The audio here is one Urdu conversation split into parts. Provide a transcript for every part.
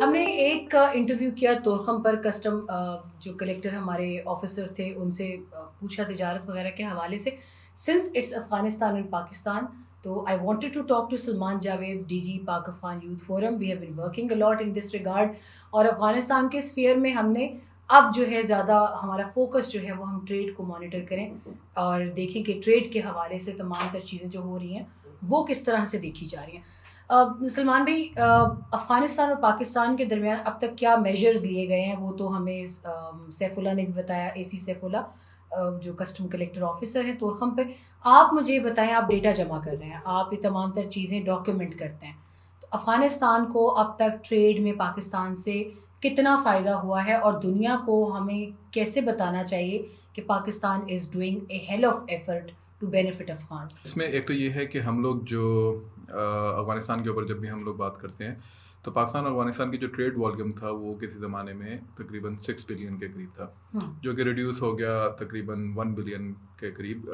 ہم نے ایک انٹرویو کیا تورخم پر، کسٹم جو کلیکٹر ہمارے آفیسر تھے ان سے پوچھا تجارت وغیرہ کے حوالے سے. Since it's Afghanistan and Pakistan, تو I wanted to talk to Salman Javed, D G Pak Afghan youth forum. We have been working a lot in this regard. اور افغانستان کے اسفیئر میں ہم نے اب جو ہے زیادہ ہمارا فوکس جو ہے وہ ہم ٹریڈ کو مانیٹر کریں اور دیکھیں کہ ٹریڈ کے حوالے سے تمام تر چیزیں جو ہو رہی ہیں وہ کس طرح سے دیکھی جا رہی ہیں. سلمان بھائی، افغانستان اور پاکستان کے درمیان اب تک کیا میجرز لیے گئے ہیں وہ تو ہمیں سیف اللہ نے بھی بتایا، اے سی سیف اللہ جو کسٹم کلیکٹر آفیسر ہیں تورخم پہ. آپ مجھے یہ بتائیں، آپ ڈیٹا جمع کر رہے ہیں، آپ یہ تمام تر چیزیں ڈاکیومنٹ کرتے ہیں، تو افغانستان کو اب تک ٹریڈ میں پاکستان سے کتنا فائدہ ہوا ہے اور دنیا کو ہمیں کیسے بتانا چاہیے کہ Pakistan is doing a hell of effort to benefit Afghan. اس میں ایک تو یہ ہے کہ ہم لوگ جو افغانستان کے اوپر جب بھی ہم لوگ بات کرتے ہیں تو پاکستان اور افغانستان کی جو ٹریڈ والیوم تھا وہ کسی زمانے میں تقریباً 6 بلین کے قریب تھا، جو کہ ریڈیوس ہو گیا تقریباً 1 بلین کے قریب،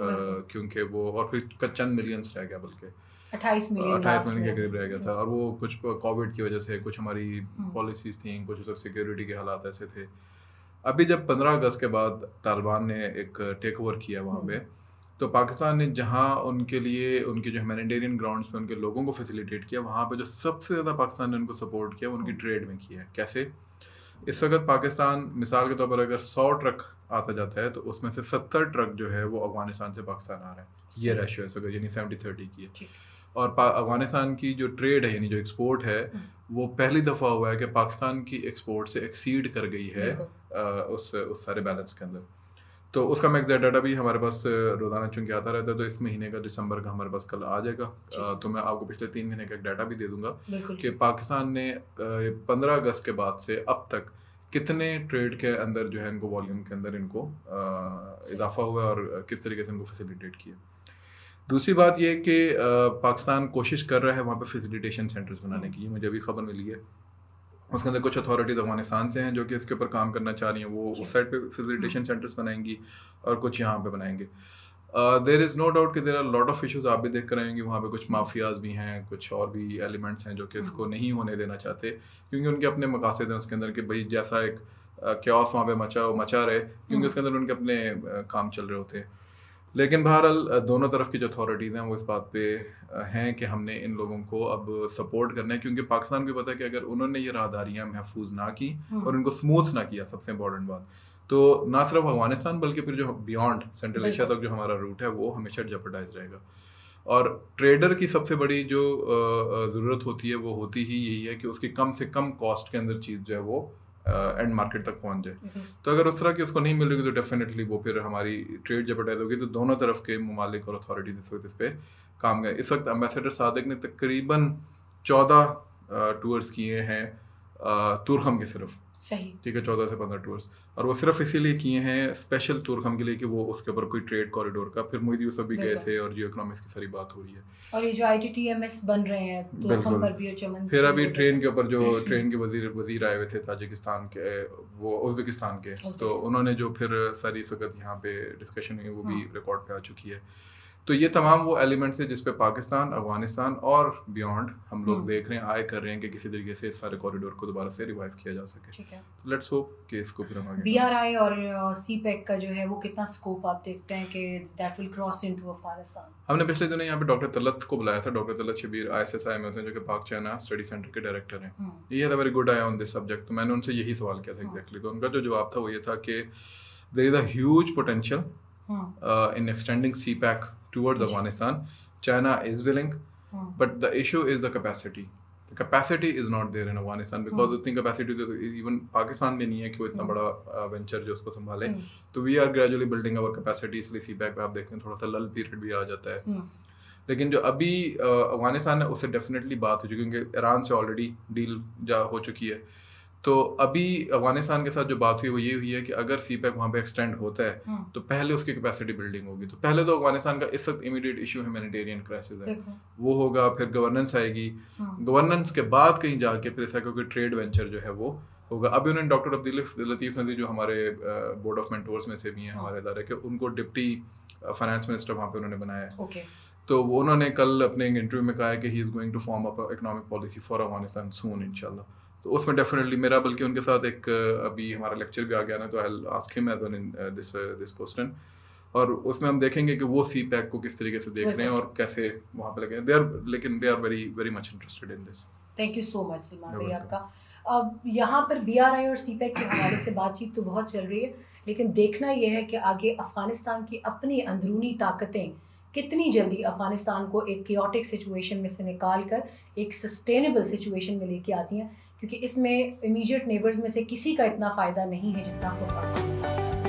کیونکہ وہ اور پھر چند ملینس رہ گیا، بلکہ 28 ملین کے قریب رہ گیا تھا. اور وہ کچھ کووڈ کی وجہ سے، کچھ ہماری پالیسیز تھیں، کچھ سیکیورٹی کے حالات ایسے تھے. ابھی جب 15 اگست کے بعد طالبان نے ایک ٹیک اوور کیا وہاں پہ، تو پاکستان نے جہاں ان کے لیے ان کے جو ہیومینیٹیرین گراؤنڈس پہ ان کے لوگوں کو فیسیلیٹیٹ کیا، وہاں پہ جو سب سے زیادہ پاکستان نے ان کو سپورٹ کیا ان کی ٹریڈ میں کیا ہے. کیسے؟ اس وقت پاکستان مثال کے طور پر اگر 100 ٹرک آتا جاتا ہے تو اس میں سے 70 ٹرک جو ہے وہ افغانستان سے پاکستان آ رہا ہے. یہ ریشیو ہے اس وقت، یعنی 70-30 کی ہے. اور افغانستان کی جو ٹریڈ ہے، یعنی جو ایکسپورٹ ہے، وہ پہلی دفعہ ہوا ہے کہ پاکستان کی ایکسپورٹ سے ایکسیڈ کر گئی ہے اس سارے بیلنس کے اندر. تو اس کا میں ایگزیکٹ ڈاٹا بھی ہمارے پاس روزانہ چونکہ آتا رہتا ہے، تو اس مہینے کا دسمبر کا ہمارے پاس کل آ جائے گا. تو میں آپ کو پچھلے 3 مہینے کا ایک ڈاٹا بھی دے دوں گا کہ پاکستان نے 15 اگست کے بعد سے اب تک کتنے ٹریڈ کے اندر جو ہے ان کو والیوم کے اندر ان کو اضافہ ہوا اور کس طریقے سے ان کو فیسیلیٹیٹ کیا. دوسری بات یہ کہ پاکستان کوشش کر رہا ہے وہاں پہ فیسیلیٹیشن سینٹرز بنانے کی. مجھے ابھی خبر ملی ہے اس کے اندر کچھ اتھارٹیز افغانستان سے ہیں جو کہ اس کے اوپر کام کرنا چاہ رہی ہیں، وہ اس سائڈ پہ فیسیلیٹیشن سینٹرز بنائیں گی اور کچھ یہاں پہ بنائیں گے. دیر از نو ڈاؤٹ کہ there are lot of issues. آپ بھی دیکھ کر آئیں گے وہاں پہ کچھ مافیاز بھی ہیں، کچھ اور بھی ایلیمنٹس ہیں جو کہ اس کو نہیں ہونے دینا چاہتے، کیونکہ ان کے اپنے مقاصد ہیں اس کے اندر کہ بھائی جیسا ایک کیوس وہاں پہ مچا رہے، کیونکہ اس کے اندر ان کے اپنے کام چل رہے ہوتے ہیں. لیکن بہرحال دونوں طرف کی جو اتھارٹیز ہیں وہ اس بات پہ ہیں کہ ہم نے ان لوگوں کو اب سپورٹ کرنا ہے، کیونکہ پاکستان کو پتہ ہے کہ اگر انہوں نے یہ راہداریاں محفوظ نہ کی اور ان کو اسموتھ نہ کیا، سب سے امپورٹنٹ بات، تو نہ صرف افغانستان بلکہ پھر جو بیانڈ سینٹرل ایشیا تک جو ہمارا روٹ ہے وہ ہمیشہ جیپرڈائز رہے گا. اور ٹریڈر کی سب سے بڑی جو ضرورت ہوتی ہے وہ ہوتی ہی یہی ہے کہ اس کی کم سے کم کاسٹ کے اندر چیز جو ہے وہ اینڈ مارکیٹ تک پہنچ جائے. تو اگر اس طرح کی اس کو نہیں مل رہی تو ڈیفینیٹلی وہ پھر ہماری ٹریڈ جیپرڈائز ہوگی. تو دونوں طرف کے ممالک اور اتھارٹیز اس وقت اس پہ کام گئے. اس وقت امبیسڈر صادق نے تقریباً 14 ٹورز کیے ہیں تورخم کے صرف، ٹھیک ہے، 14 سے 15 ٹورز، اور وہ صرف اسی لیے کیے ہیں اسپیشل تورخم کے لیے کہ وہ اس کے اوپر کوئی ٹریڈ کوریڈور کا. پھر محیط یوسف بھی گئے تھے اور جیو اکنامکس کی ساری بات ہو رہی ہے. اور یہ جو I T T M S بن رہے ہیں تورخم پر بھی، اور چمن پھر ابھی ٹرین کے اوپر جو ٹرین کے وزیر آئے ہوئے تھے تاجکستان کے، وہ ازبکستان کے، تو انہوں نے جو پھر ساری اس وقت یہاں پہ ڈسکشن ہوئی وہ بھی ریکارڈ پہ آ چکی ہے. تو یہ تمام وہ ایلیمنٹس ہیں جس پہ پاکستان، افغانستان اور بیونڈ ہم لوگ دیکھ رہے ہیں، آئے کر رہے ہیں کہ کسی طریقے سے اس سارے کوریڈور کو دوبارہ سے ریوائیو کیا جا سکے. تو لیٹس ہوپ کہ اس کو پھر ہم آگے بی آر آئی اور سی پیک کا جو ہے وہ کتنا اسکوپ آپ دیکھتے ہیں کہ that will cross into Afghanistan. ہم نے پچھلے دنوں یہاں پہ ڈاکٹر طلعت کو بلایا تھا، ڈاکٹر طلعت شبیر ISSI میں ہوتے ہیں جو کہ پاک چائنا اسٹڈی سینٹر کے ڈائریکٹر ہیں. یہ تھا very good I on this subject. تو میں نے ان سے یہی سوال کیا تھا ایگزیکٹلی. تو ان کا جو جواب تھا وہ یہ تھا کہ there is a huge potential in extending CPEC towards Afghanistan. China is willing, but the issue is the capacity. The capacity is not there in Afghanistan because اتنی capacity تو even پاکستان میں نہیں ہے کہ وہ اتنا بڑا وینچر جو اس کو سنبھالے. تو we are gradually building our capacity. اس لیے CPEC پہ آپ دیکھتے ہیں تھوڑا سا لل پیریڈ بھی آ جاتا ہے. لیکن جو ابھی افغانستان ہے اس سے ڈیفینیٹلی بات ہو چکی، کیونکہ ایران سے آلریڈی ڈیل ہو چکی ہے. تو ابھی افغانستان کے ساتھ جو بات ہوئی وہ یہ ہوئی ہے کہ اگر CPEC وہاں پہ ایکسٹینڈ ہوتا ہے تو پہلے اس کی کیپیسٹی بلڈنگ ہوگی. تو پہلے تو افغانستان کا اس وقت امیڈیٹ ایشو ہیومینیٹیرین کرائسس ہے، وہ ہوگا. پھر گورننس آئے گی، گورننس کے بعد کہیں جا کے پھر ایسا کوئی ٹریڈ وینچر جو ہے وہ ہوگا. ابھی انہوں نے ڈاکٹر عبداللطیف ندوی جو ہمارے بورڈ آف مینٹورس میں سے بھی ہیں ہمارے ادارے کے، ان کو ڈپٹی فائنانس منسٹر وہاں پہ انہوں نے بنایا ہے. تو انہوں نے کل اپنے انٹرویو میں کہا ہے کہ he is going to form up economic policy for Afghanistan soon انشاءاللہ. تو اس میں ڈیفینیٹلی میرا بلکہ ان کے ساتھ ایک ابھی ہمارا لیکچر بھی آ گیا نا تو آئی آسک ہم دس کوسچن, اور اس میں ہم دیکھیں گے کہ وہ سی پیک کو کس طریقے سے دیکھ رہے ہیں اور کیسے وہاں پہ لگے they are very very much interested in this. Thank you so much Salman بھائی آپ کا. اب یہاں پر بی آر آئی اور سی پیک کے حوالے سے بات چیت تو بہت چل رہی ہے, لیکن دیکھنا یہ ہے کہ آگے افغانستان کی اپنی اندرونی طاقتیں کتنی جلدی افغانستان کو ایک کیوٹک سچویشن میں سے نکال کر ایک سسٹینیبل سچویشن میں لے کے آتی ہیں, کیونکہ اس میں امیجیٹ نیبرز میں سے کسی کا اتنا فائدہ نہیں ہے جتنا خود افغانستان.